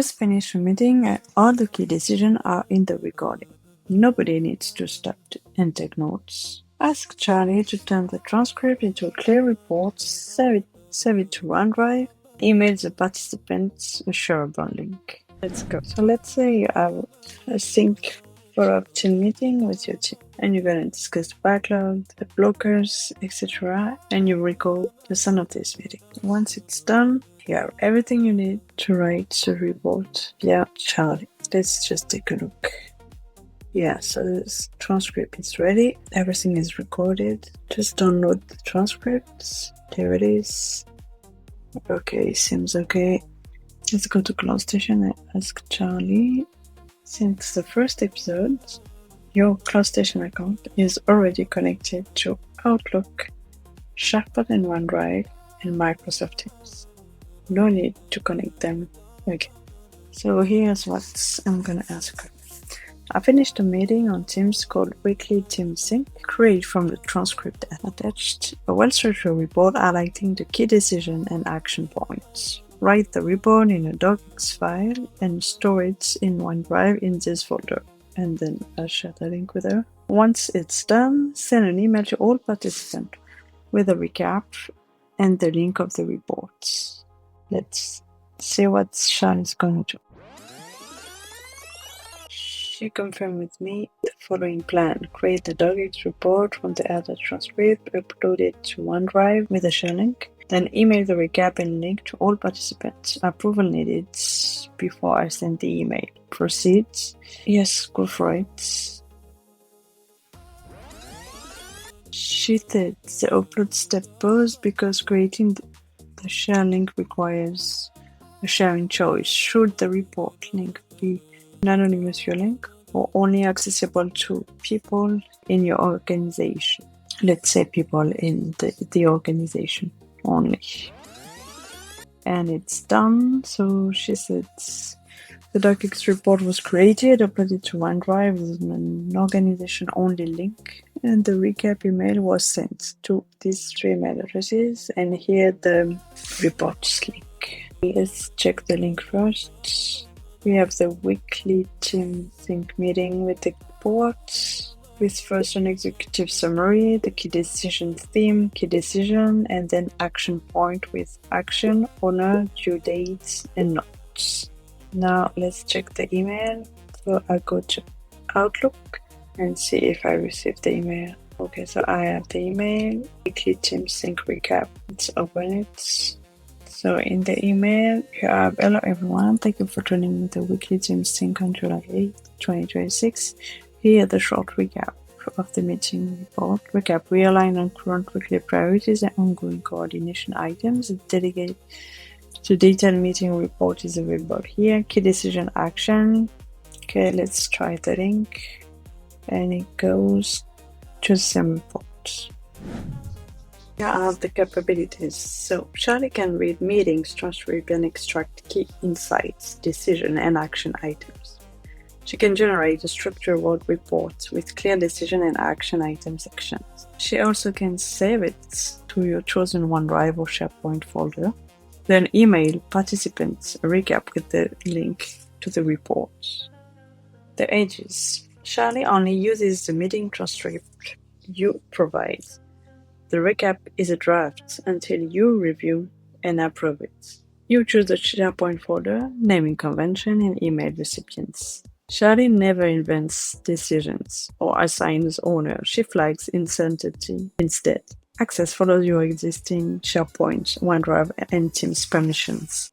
Just finish a meeting and all the key decisions are in the recording. Nobody needs to stop and take notes. Ask Charlie to turn the transcript into a clear report, save it to OneDrive, email the participants a shareable link. Let's go. So let's say you have a sync follow-up team meeting with your team, and you're going to discuss the backlog, the blockers, etc., and you record the sound of this meeting. Once it's done, you have everything you need to write the report via Charlie. Let's just take a look. Yeah, so this transcript is ready. Everything is recorded. Just download the transcripts. There it is. Okay, seems okay. Let's go to CloudStation and ask Charlie. Since the first episode, your CloudStation account is already connected to Outlook, SharePoint and OneDrive, and Microsoft Teams. No need to connect them again. So here's what I'm gonna ask her. I finished a meeting on Teams called Weekly Team Sync, created from the transcript attached, a well-structured report highlighting the key decision and action points. Write the report in a docx file and store it in OneDrive in this folder. And then I'll share the link with her. Once it's done, send an email to all participants with a recap and the link of the reports. Let's see what Charlie's going to do. She confirmed with me the following plan. Create the docx report from the other transcript, upload it to OneDrive with a share link, then email the recap and link to all participants. Approval needed before I send the email. Proceed. Yes, go for it. She said the upload step paused because creating the share link requires a sharing choice. Should the report link be an anonymous your link or only accessible to people in your organization? Let's say people in the organization only. And it's done. So she said the docx report was created, uploaded to OneDrive with an organization only link, and the recap email was sent to these 3 email addresses, and here the reports link. Let's check the link first. We have the weekly team sync meeting with the report, with first an executive summary, the key decision theme, key decision, and then action point with action, owner, due dates, and notes. Now let's check the email. So I go to Outlook and see if I received the email. Okay, so I have the email, weekly team sync recap. Let's open it. So in the email, you have, hello everyone, thank you for joining the weekly team sync on July 8, 2026. Here the short recap of the meeting report. Recap, realign on current weekly priorities and ongoing coordination items. Delegate to detailed meeting report is available here. Key decision action. Okay, let's try the link. And it goes to the same report. Here are the capabilities. So Charlie can read meetings, transcript, and extract key insights, decision, and action items. She can generate a structured word report with clear decision and action item sections. She also can save it to your chosen OneDrive or SharePoint folder. Then email participants a recap with the link to the report. The edges. Charlie only uses the meeting transcript you provide. The recap is a draft until you review and approve it. You choose the SharePoint folder, naming convention, and email recipients. Charlie never invents decisions or assigns owner. She flags uncertainty instead. Access follows your existing SharePoint, OneDrive, and Teams permissions.